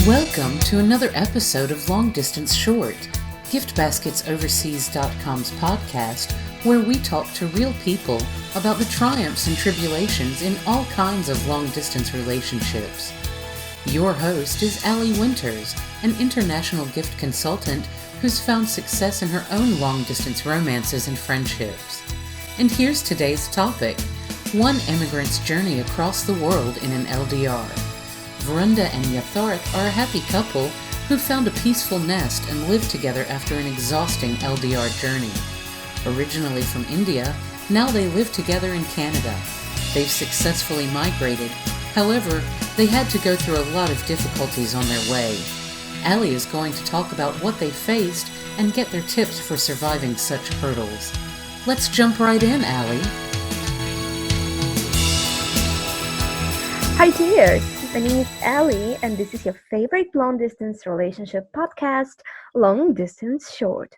Welcome to another episode of Long Distance Short, GiftBasketsOverseas.com's podcast, where we talk to real people about the triumphs and tribulations in all kinds of long-distance relationships. Your host is Allie Winters, an international gift consultant who's found success in her own long-distance romances and friendships. And here's today's topic: one immigrant's journey across the world in an LDR. Vrunda and Yatharth are a happy couple who found a peaceful nest and lived together after an exhausting LDR journey. Originally from India, now they live together in Canada. They've successfully migrated. However, they had to go through a lot of difficulties on their way. Allie is going to talk about what they faced and get their tips for surviving such hurdles. Let's jump right in, Allie. Hi dears, my name is Allie and this is your favorite long-distance relationship podcast, Long Distance Short.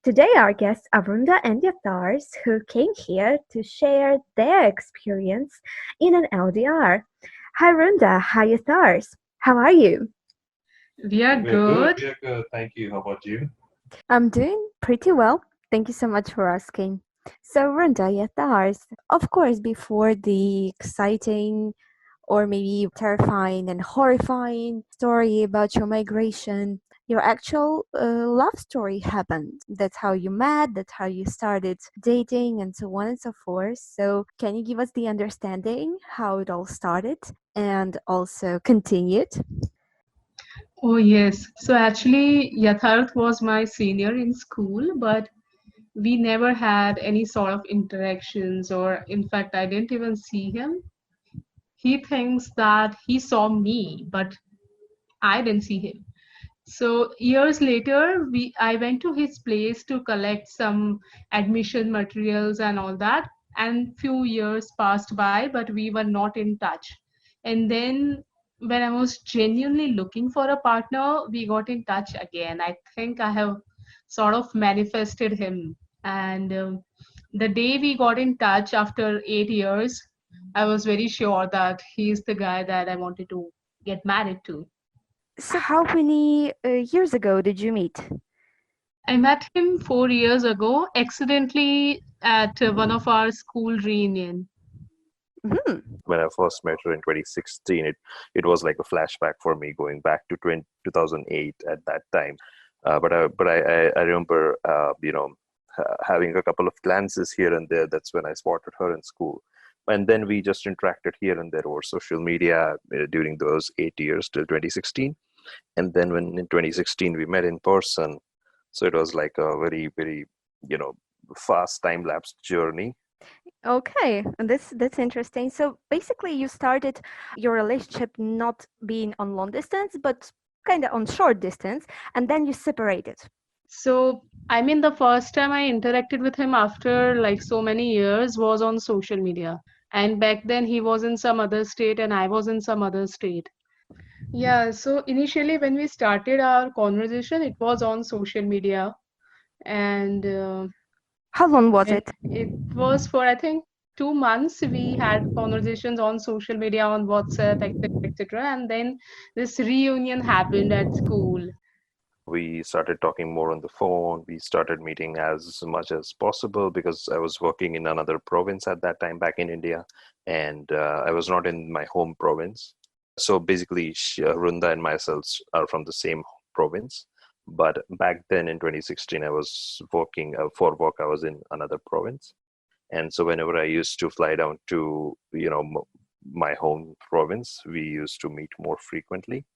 Today our guests are Vrunda and Yatharth, who came here to share their experience in an LDR. Hi Vrunda, hi Yatharth, how are you? We are good. We are good. Thank you. How about you? I'm doing pretty well. Thank you so much for asking. So Vrunda, Yatharth, of course before the exciting or maybe terrifying and horrifying story about your migration, your actual love story happened. That's how you met, that's how you started dating, and so on and so forth. So can you give us the understanding how it all started and also continued? Oh, yes. So actually, Yatharth was my senior in school, but we never had any sort of interactions, or in fact, I didn't even see him. He thinks that he saw me, but I didn't see him. So years later, I went to his place to collect some admission materials and all that. And few years passed by, but we were not in touch. And then when I was genuinely looking for a partner, we got in touch again. I think I have sort of manifested him. And the day we got in touch after 8 years, I was very sure that he's the guy that I wanted to get married to. So how many years ago did you meet? I met him 4 years ago, accidentally at one of our school reunion. Mm-hmm. When I first met her in 2016, it was like a flashback for me going back to 2008 at that time. But I remember, having a couple of glances here and there. That's when I spotted her in school. And then we just interacted here and there over social media during those 8 years till 2016. And then when in 2016 we met in person, so it was like a very, very, fast time-lapse journey. Okay, and that's interesting. So basically, you started your relationship not being on long distance, but kind of on short distance, and then you separated. So, I mean, the first time I interacted with him after like so many years was on social media. And back then he was in some other state and I was in some other state. Yeah, so initially when we started our conversation, it was on social media. And How long was and it? it was for, I think, 2 months. We had conversations on social media, on WhatsApp, etc., etc. And then this reunion happened at school. We started talking more on the phone. We started meeting as much as possible because I was working in another province at that time back in India, and I was not in my home province. So basically, Runda and myself are from the same province. But back then in 2016, I was working for work. I was in another province. And so whenever I used to fly down to, my home province, we used to meet more frequently.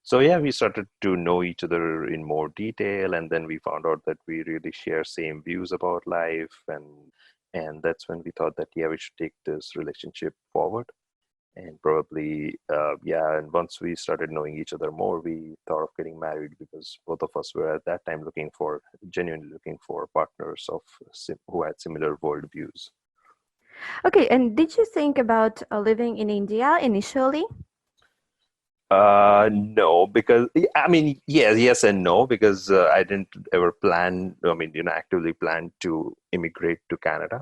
So yeah, we started to know each other in more detail, and then we found out that we really share same views about life, and that's when we thought that yeah, we should take this relationship forward. And probably and once we started knowing each other more, we thought of getting married because both of us were at that time genuinely looking for partners who had similar worldviews. Okay, and did you think about living in India initially? No, because I mean, yes and no, because I didn't ever actively plan to immigrate to Canada.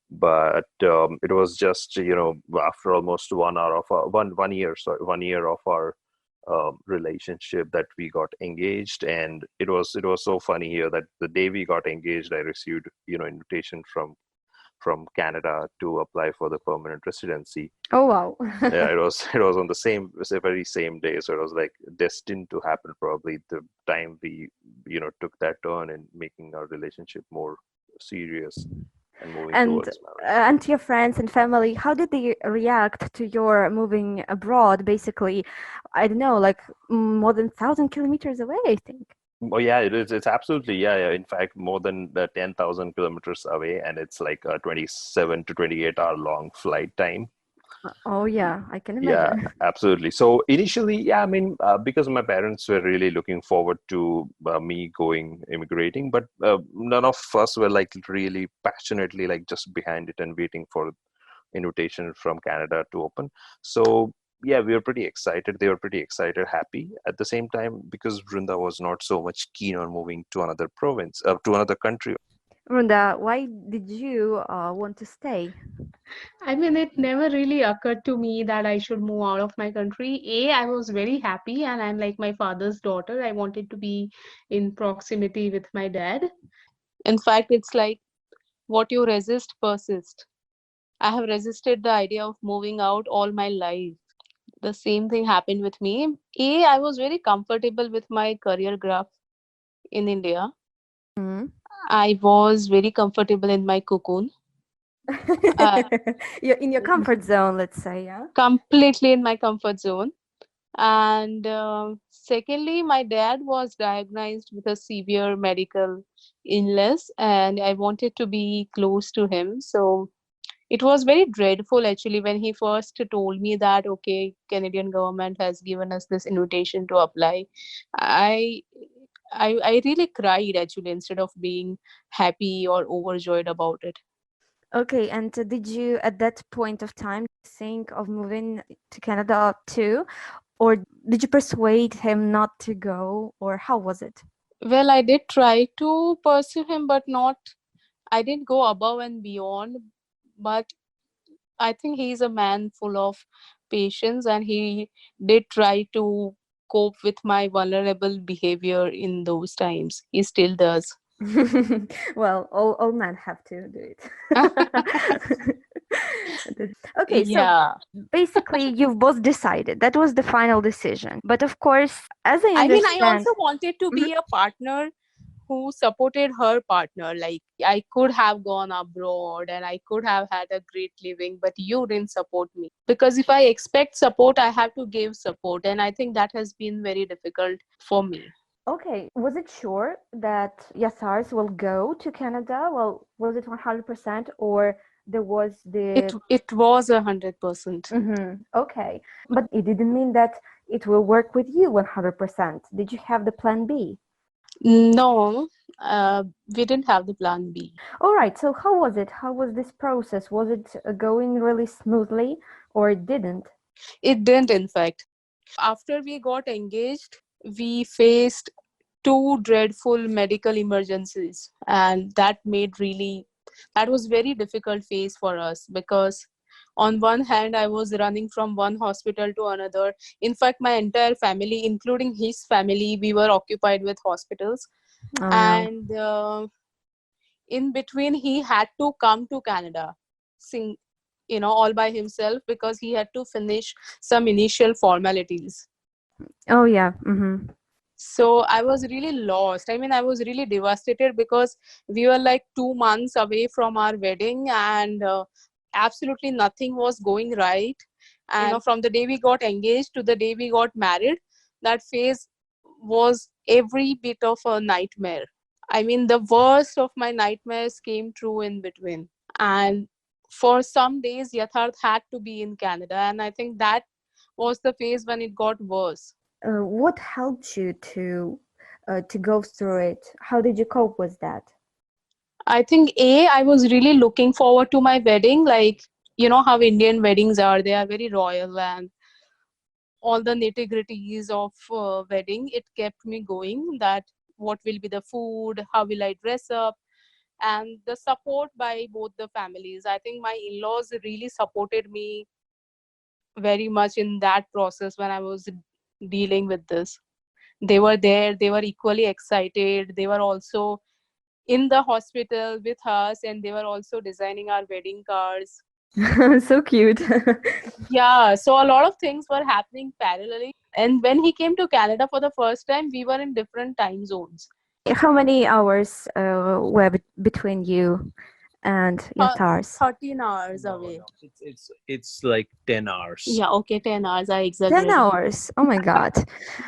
But it was just, after almost 1 year of our relationship that we got engaged. And it was so funny here that the day we got engaged, I received invitation from Canada to apply for the permanent residency. Oh, wow. Yeah, it was on the very same day, so it was like destined to happen. Probably the time we took that turn in making our relationship more serious and moving And towards marriage. and your friends and family, how did they react to your moving abroad? Basically, I don't know, like more than 1,000 kilometers away, I think. Oh yeah, it is. It's absolutely, yeah. In fact, more than 10,000 kilometers away, and it's like a 27 to 28 hour long flight time. Oh yeah, I can Yeah, imagine. absolutely. So initially, yeah, I mean, because my parents were really looking forward to me going immigrating, but none of us were like really passionately like just behind it and waiting for invitation from Canada to open. So yeah, we were pretty excited. They were pretty excited, happy at the same time, because Vrunda was not so much keen on moving to another province, to another country. Runda, why did you want to stay? I mean, it never really occurred to me that I should move out of my country. I was very happy, and I'm like my father's daughter. I wanted to be in proximity with my dad. In fact, it's like what you resist persists. I have resisted the idea of moving out all my life. The same thing happened with me. I was very comfortable with my career graph in India. Hmm. I was very comfortable in my cocoon. Uh, You're in your comfort zone, let's say, yeah? Completely in my comfort zone. And secondly, my dad was diagnosed with a severe medical illness, and I wanted to be close to him. So it was very dreadful actually when he first told me that, okay, Canadian government has given us this invitation to apply. I I really cried actually instead of being happy or overjoyed about it. Okay, and did you at that point of time think of moving to Canada too? Or did you persuade him not to go, or how was it? Well, I did try to pursue him, but not, I didn't go above and beyond. But I think he's a man full of patience, and he did try to cope with my vulnerable behavior in those times. He still does. Well, all men have to do it. Okay, so Yeah. basically you've both decided. That was the final decision. But of course, as I I mean, I understand, also wanted to Mhm. be a partner who supported her partner. Like, I could have gone abroad and I could have had a great living, but you didn't support me. Because if I expect support, I have to give support. And I think that has been very difficult for me. Okay, was it sure that Yatharth will go to Canada? Well, was it 100% or there was It the it was 100%. Okay, but it didn't mean that it will work with you 100%. Did you have the plan B? No, we didn't have the plan B. All right, so how was it? How was this process? Was it going really smoothly or it didn't? It didn't, in fact. After we got engaged, we faced two dreadful medical emergencies, and that was very difficult phase for us, because on one hand I was running from one hospital to another. In fact, my entire family, including his family, we were occupied with hospitals. Oh no. And in between he had to come to Canada, all by himself, because he had to finish some initial formalities. Oh yeah. Mm-hmm. So I was really lost. I mean, I was really devastated, because we were like 2 months away from our wedding, and absolutely nothing was going right. And from the day we got engaged to the day we got married, that phase was every bit of a nightmare. I mean, the worst of my nightmares came true in between. And for some days, Yatharth had to be in Canada. And I think that was the phase when it got worse. What helped you to go through it? How did you cope with that? I think I was really looking forward to my wedding. Like, you know how Indian weddings are, they are very royal, and all the nitty gritties of wedding, it kept me going. That what will be the food, how will I dress up, and the support by both the families. I think my in-laws really supported me very much in that process when I was dealing with this. They were there, they were equally excited. They were also in the hospital with us, and they were also designing our wedding cards. So cute. Yeah, so a lot of things were happening parallelly. And when he came to Canada for the first time, we were in different time zones. How many hours were between you and Uh, Yatharth? 13 hours No, away. no. It's like 10 hours. Yeah, okay, 10 hours. I 10 exaggerated. hours. Oh my God.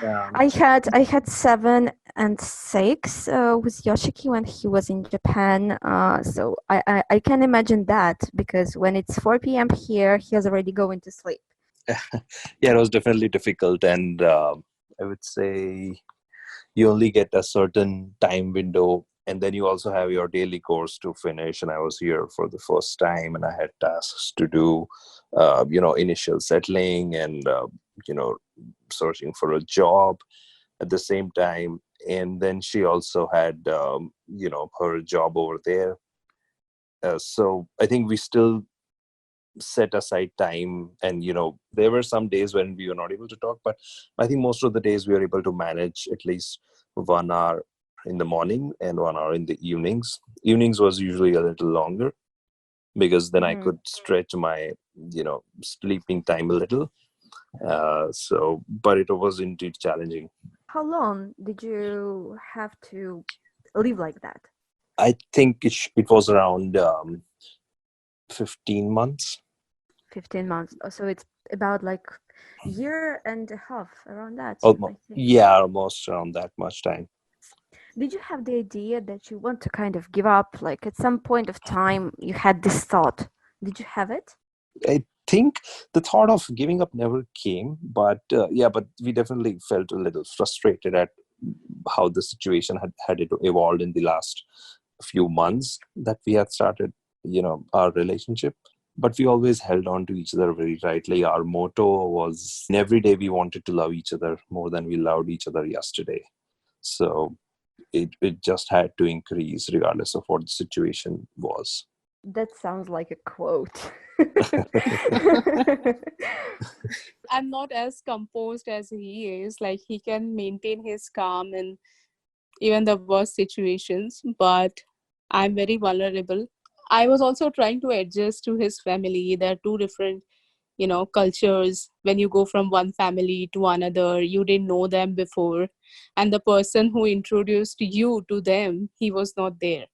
Yeah. I had 7 and 6 with Yoshiki when he was in Japan. So I can imagine that, because when it's 4 p.m. here, he is already going to sleep. Yeah, it was definitely difficult, and I would say you only get a certain time window, and then you also have your daily course to finish. And I was here for the first time, and I had tasks to do, initial settling and searching for a job at the same time. And then she also had her job over there. So I think we still set aside time, and there were some days when we were not able to talk, but I think most of the days we were able to manage at least 1 hour in the morning and 1 hour in the evenings was usually a little longer, because then I could stretch my sleeping time a little. But it was indeed challenging. How long did you have to live like that? I think it was around 15 months. 15 months. So it's about like year and a half, around that. Almost, I think. yeah, almost around that much time. Did you have the idea that you want to kind of give up? Like at some point of time, you had this thought. Did you have it? I think the thought of giving up never came, but but we definitely felt a little frustrated at how the situation had evolved in the last few months that we had started, our relationship. But we always held on to each other very tightly. Our motto was, every day we wanted to love each other more than we loved each other yesterday. So it just had to increase regardless of what the situation was. That sounds like a quote. I'm not as composed as he is. Like, he can maintain his calm in even the worst situations, but I'm very vulnerable. I was also trying to adjust to his family. There are two different, cultures. When you go from one family to another, you didn't know them before. And the person who introduced you to them, he was not there.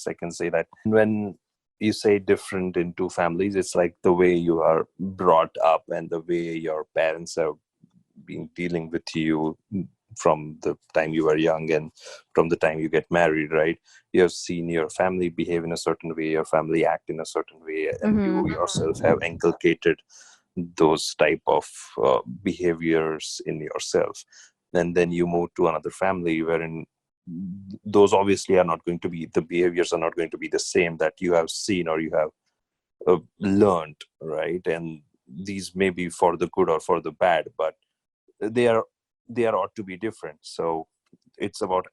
I can say that when you say different in two families, it's like the way you are brought up and the way your parents have been dealing with you from the time you were young and from the time you get married, right? You have seen your family behave in a certain way, your family act in a certain way, and you yourself have inculcated those type of behaviors in yourself. And then you move to another family wherein those obviously are not going to be, the behaviors are not going to be the same that you have seen or you have learned, right? And these may be for the good or for the bad, but they ought to be different. So it's about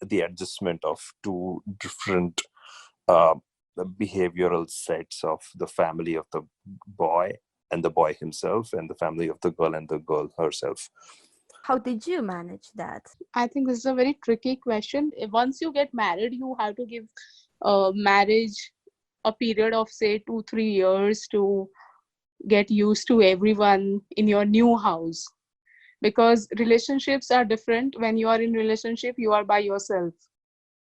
the adjustment of two different behavioral sets of the family of the boy and the boy himself, and the family of the girl and the girl herself. How did you manage that? I think this is a very tricky question. Once you get married, you have to give marriage a period of, say, 2-3 years to get used to everyone in your new house. Because relationships are different. When you are in relationship, you are by yourself.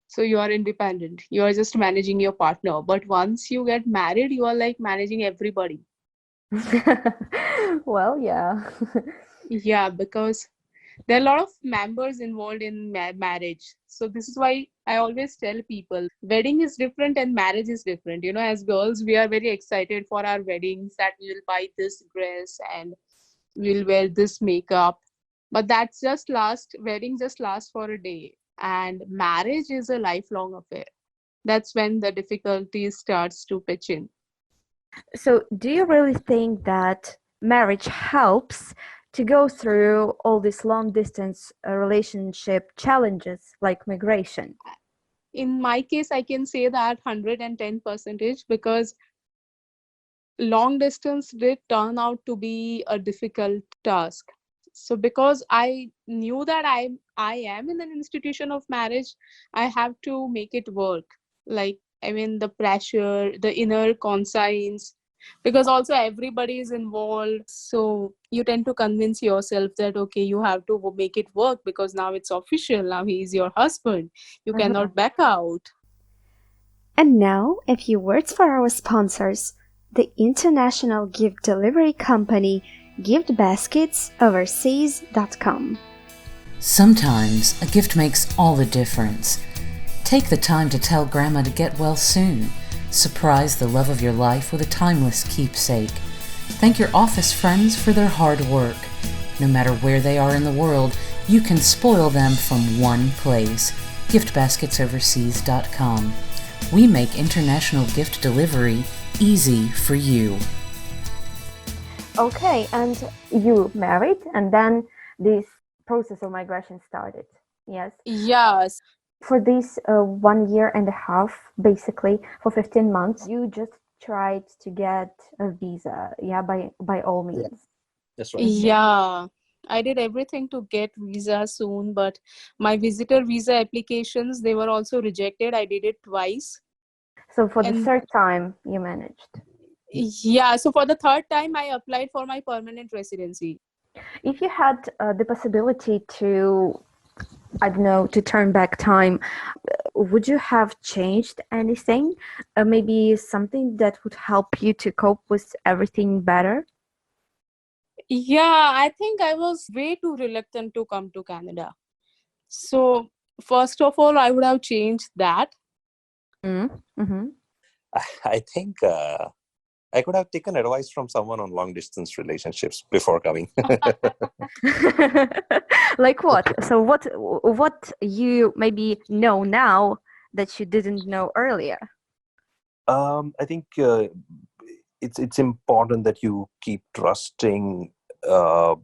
So you are independent. You are just managing your partner. But once you get married, you are like managing everybody. Well, yeah. Yeah, because there are a lot of members involved in marriage. So this is why I always tell people, wedding is different and marriage is different. As girls, we are very excited for our weddings, that we will buy this dress and we'll wear this makeup. But wedding just lasts for a day. And marriage is a lifelong affair. That's when the difficulty starts to pitch in. So, do you really think that marriage helps to go through all these long distance relationship challenges like migration? In my case, I can say that 110%, because long distance did turn out to be a difficult task. So because I knew that I am in an institution of marriage, I have to make it work. Like, I mean, the pressure, the inner conscience, because also everybody is involved. So you tend to convince yourself that, okay, you have to make it work because now it's official. Now he is your husband. You cannot back out. And now, a few words for our sponsors, the international gift delivery company GiftBasketsOverseas.com. Sometimes a gift makes all the difference. Take the time to tell Grandma to get well soon. Surprise the love of your life with a timeless keepsake. Thank your office friends for their hard work. No matter where they are in the world, you can spoil them from one place, GiftBasketsOverseas.com. We make international gift delivery easy for you. Okay, and you married, and then this process of migration started, yes? Yes. For this 1 year and a half, basically, for 15 months, you just tried to get a visa, yeah, by all means. Yeah. That's right. Yeah. I did everything to get visa soon, but my visitor visa applications, they were also rejected. I did it twice. So for the And third time, you managed. yeah, so for the third time, I applied for my permanent residency. If you had the possibility to, I don't know, to turn back time, would you have changed anything? Maybe something that would help you to cope with everything better? Yeah, I think I was way too reluctant to come to Canada. So first of all, I would have changed that. Mm-hmm. I think I could have taken advice from someone on long distance relationships before coming. Like what? So what you maybe know now that you didn't know earlier? I think it's important that you keep trusting the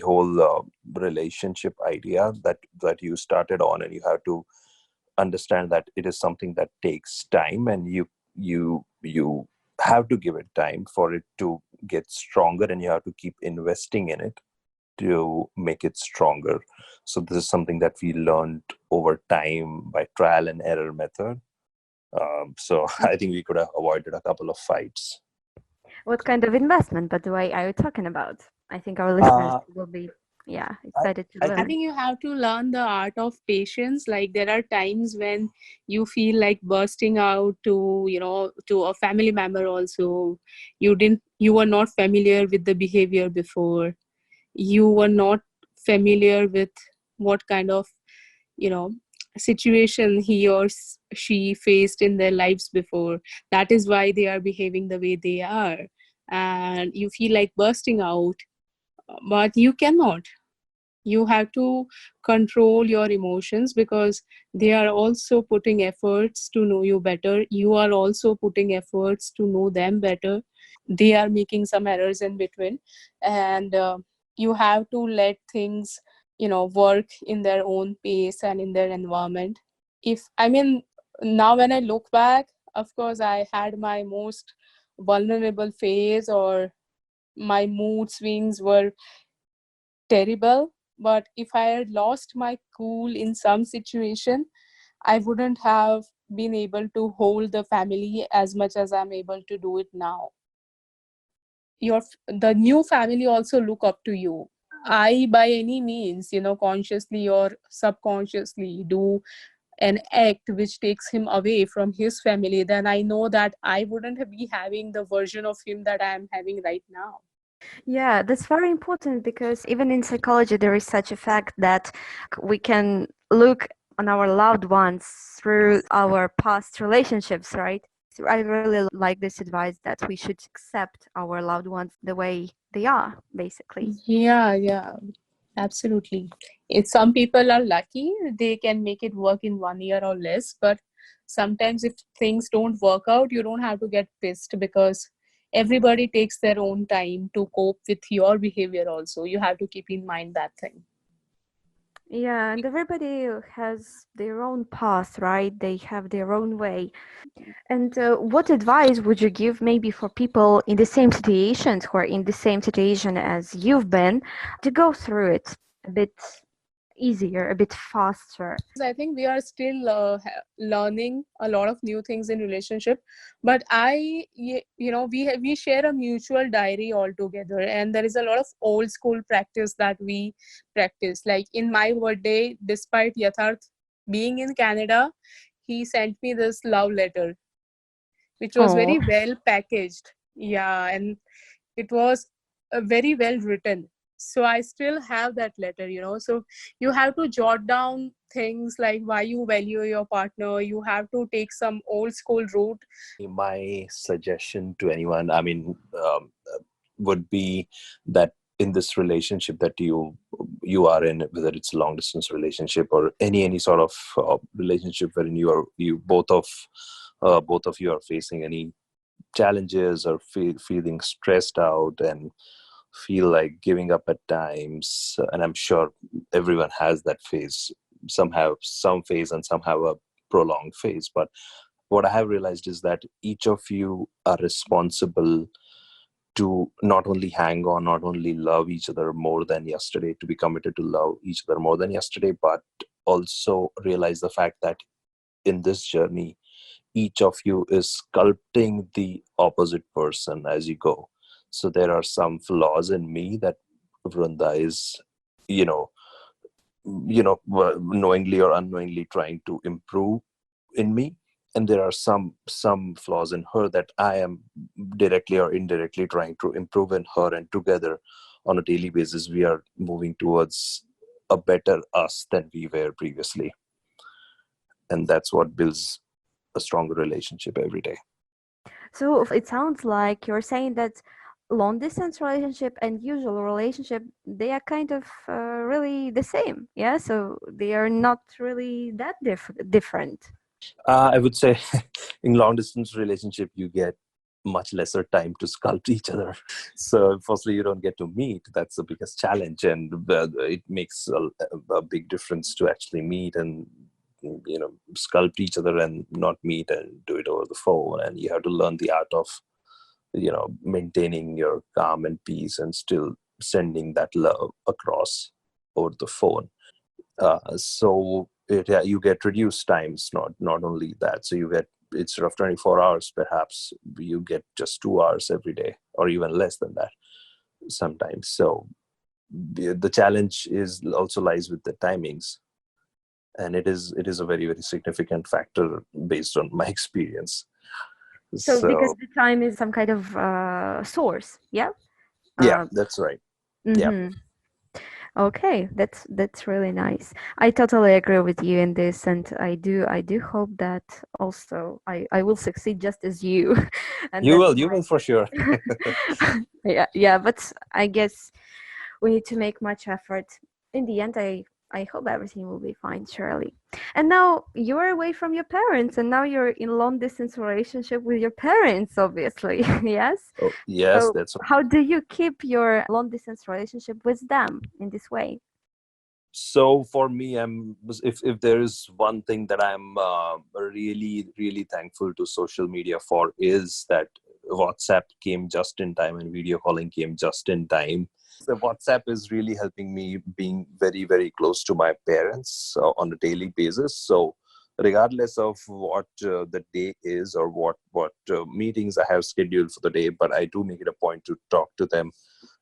whole relationship idea that you started on, and you have to understand that it is something that takes time, and you have to give it time for it to get stronger, and you have to keep investing in it to make it stronger. So this is something that we learned over time by trial and error method. So I think we could have avoided a couple of fights. What kind of investment, by the way, are you talking about? I think our listeners will be, excited to I learn. think you have to learn the art of patience. Like, there are times when you feel like bursting out to, to a family member also. You were not familiar with the behavior before. You were not familiar with what kind of, situation he or she faced in their lives before. That is why they are behaving the way they are. And you feel like bursting out, but you cannot. You have to control your emotions because they are also putting efforts to know you better. You are also putting efforts to know them better. They are making some errors in between, and you have to let things work in their own pace and in their environment. Now when I look back, of course I had my most vulnerable phase, or my mood swings were terrible. But if I had lost my cool in some situation, I wouldn't have been able to hold the family as much as I'm able to do it now. The new family also look up to you. I, by any means, consciously or subconsciously, do an act which takes him away from his family, then I know that I wouldn't be having the version of him that I am having right now. Yeah, that's very important because even in psychology, there is such a fact that we can look on our loved ones through our past relationships, right? So I really like this advice that we should accept our loved ones the way they are, basically. Yeah, absolutely. If some people are lucky, they can make it work in 1 year or less. But sometimes if things don't work out, you don't have to get pissed, because everybody takes their own time to cope with your behavior also. You have to keep in mind that thing. Yeah, and everybody has their own path, right? They have their own way. And what advice would you give maybe for people in the same situations who are in the same situation as you've been to go through it a bit easier, a bit faster? I think we are still learning a lot of new things in relationship, but we share a mutual diary all together, and there is a lot of old school practice that we practice. Like in my birthday, despite Yatharth being in Canada, he sent me this love letter, which was Oh, very well packaged. Yeah, and it was very well written. So I still have that letter. So you have to jot down things like why you value your partner. You have to take some old school route. My suggestion to anyone, I mean, would be that in this relationship that you are in, whether it's a long distance relationship or any sort of relationship wherein you both of you are facing any challenges or feeling stressed out and feel like giving up at times, and I'm sure everyone has that phase. Some have some phase and some have a prolonged phase, but what I have realized is that each of you are responsible to not only hang on, not only love each other more than yesterday, to be committed to love each other more than yesterday, but also realize the fact that in this journey, each of you is sculpting the opposite person as you go. So there are some flaws in me that Vrunda is, you know, knowingly or unknowingly trying to improve in me, and there are some flaws in her that I am directly or indirectly trying to improve in her, and together on a daily basis we are moving towards a better us than we were previously, and that's what builds a stronger relationship every day. so it sounds like you're saying that long distance relationship and usual relationship, they are kind of really the same. Yeah, so they are not really that different. I would say in long distance relationship you get much lesser time to sculpt each other. So firstly, you don't get to meet. That's the biggest challenge, and it makes a big difference to actually meet and sculpt each other and not meet and do it over the phone. And you have to learn the art of maintaining your calm and peace and still sending that love across over the phone. So you get reduced times, not only that. So you get, instead of 24 hours, perhaps you get just 2 hours every day, or even less than that sometimes. So the challenge is also lies with the timings, and it is a very, very significant factor based on my experience. So because So the time is some kind of source, yeah. yeah, Uh, that's right. Yeah. mm-hmm. Okay, that's really nice. I totally agree with you in this, and I do hope that also I will succeed just as you, and You that will for sure. yeah. But I guess we need to make much effort. In the end, I hope everything will be fine, surely. And now you're away from your parents, and now you're in long distance relationship with your parents, obviously. Yes. Oh, yes, So that's right. how do you keep your long distance relationship with them in this way? So for me, if there is one thing that I'm really, really thankful to social media for, is that WhatsApp came just in time and video calling came just in time. So WhatsApp is really helping me being very, very close to my parents on a daily basis. So regardless of what the day is, or what meetings I have scheduled for the day, but I do make it a point to talk to them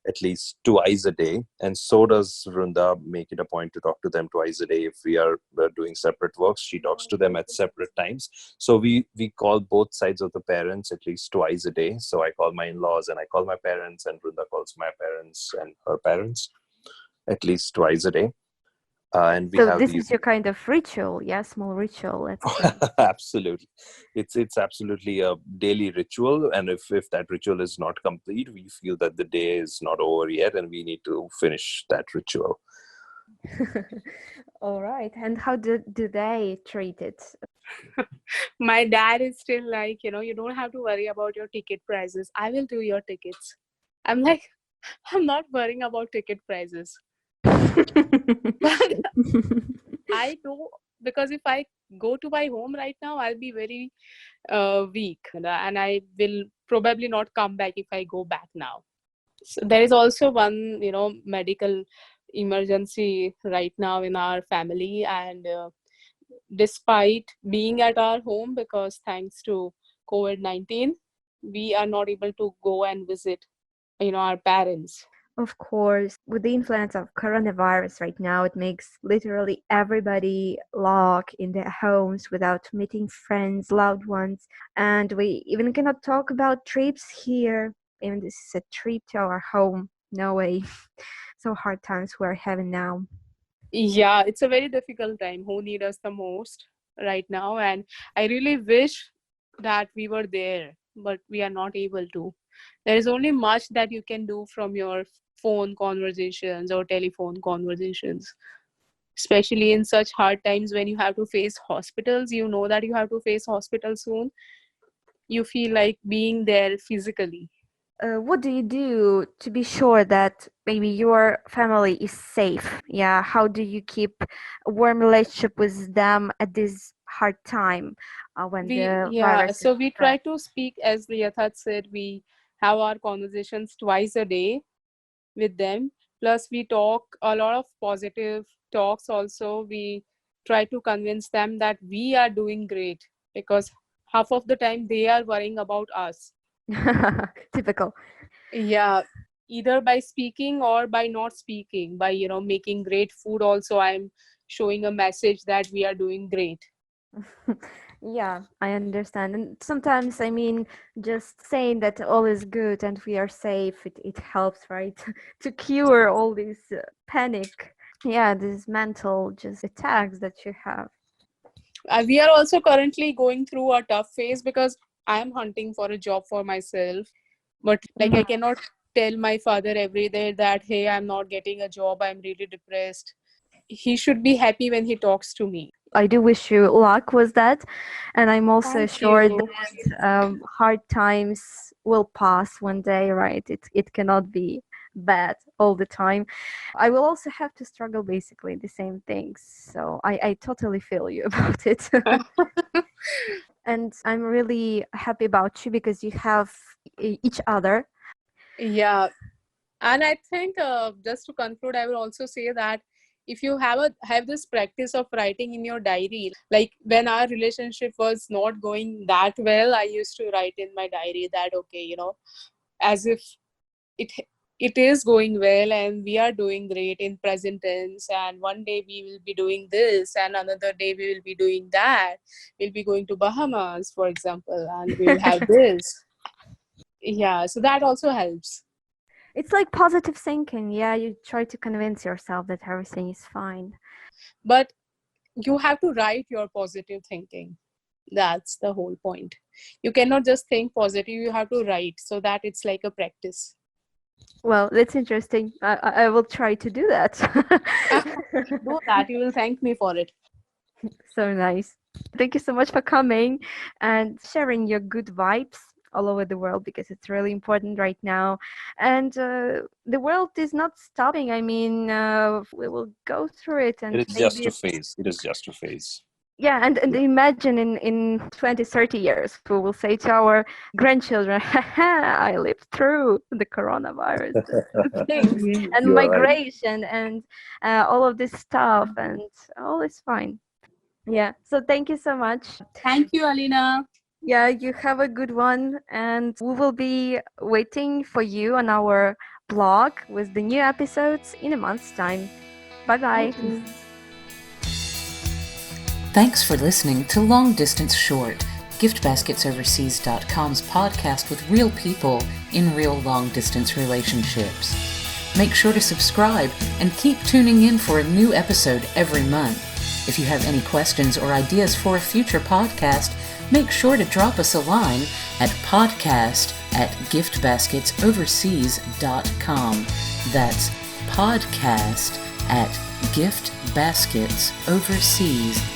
at least twice a day. And so does Vrunda make it a point to talk to them twice a day. If we are doing separate works, she talks to them at separate times. So we call both sides of the parents at least twice a day. So I call my in-laws and I call my parents, and Vrunda calls my parents and her parents at least twice a day. And we So have this these. is your kind of ritual, yeah, small ritual, let's say. Absolutely, it's absolutely a daily ritual, and if that ritual is not complete, we feel that the day is not over yet and we need to finish that ritual. All right. And how do they treat it? My dad is still like, you don't have to worry about your ticket prices. I will do your tickets. I'm like, I'm not worrying about ticket prices. But I know, because if I go to my home right now, I'll be very weak, and I will probably not come back if I go back now. So there is also one, medical emergency right now in our family, and despite being at our home, because thanks to COVID-19, we are not able to go and visit, our parents. Of course, with the influence of coronavirus right now, it makes literally everybody lock in their homes without meeting friends, loved ones, and we even cannot talk about trips here. Even this is a trip to our home. No way. So hard times we're having now. Yeah, it's a very difficult time. Who need us the most right now? And I really wish that we were there, but we are not able to. There is only much that you can do from your phone conversations or telephone conversations, especially in such hard times when you have to face hospitals. You know that you have to face hospitals soon. You feel like being there physically. What do you do to be sure that maybe your family is safe? Yeah, how do you keep a warm relationship with them at this hard time when the virus is So we spread? try to speak, as Yatharth said, we have our conversations twice a day with them. Plus, we talk a lot of positive talks also. We try to convince them that we are doing great, because half of the time they are worrying about us. Typical. Yeah, either by speaking or by not speaking, by, making great food also, I'm showing a message that we are doing great. Yeah, I understand. And sometimes, I mean, just saying that all is good and we are safe, it helps, right? To cure all this panic. Yeah, these mental just attacks that you have. We are also currently going through a tough phase, because I am hunting for a job for myself. But like, I cannot tell my father every day that, hey, I'm not getting a job, I'm really depressed. He should be happy when he talks to me. I do wish you luck with that. And I'm also Thank sure you. that hard times will pass one day, right? It cannot be bad all the time. I will also have to struggle basically the same things. So I totally feel you about it. And I'm really happy about you because you have each other. Yeah. And I think, just to conclude, I will also say that if you have this practice of writing in your diary, like when our relationship was not going that well, I used to write in my diary that, okay, as if it it is going well and we are doing great in present tense, and one day we will be doing this and another day we will be doing that. We'll be going to Bahamas, for example, and we will have this. Yeah, so that also helps. It's like positive thinking. Yeah, you try to convince yourself that everything is fine. But you have to write your positive thinking. That's the whole point. You cannot just think positive, you have to write, so that it's like a practice. Well, that's interesting. I will try to do that. Do that, you will thank me for it. So nice. Thank you so much for coming and sharing your good vibes all over the world, because it's really important right now. And the world is not stopping. I mean, we will go through it, and It is just a phase. It is just a phase. yeah, and imagine in 20, 30 years, we will say to our grandchildren, I lived through the coronavirus things and You're right. migration and all of this stuff, and all is fine. Yeah, so thank you so much. Thank you, Alina. Yeah, you have a good one, and we will be waiting for you on our blog with the new episodes in a month's time. Bye-bye. Thanks for listening to Long Distance Short, GiftBasketsOverseas.com's podcast with real people in real long-distance relationships. Make sure to subscribe and keep tuning in for a new episode every month. If you have any questions or ideas for a future podcast, make sure to drop us a line at podcast@giftbasketsoverseas.com. That's podcast@giftbasketsoverseas.com.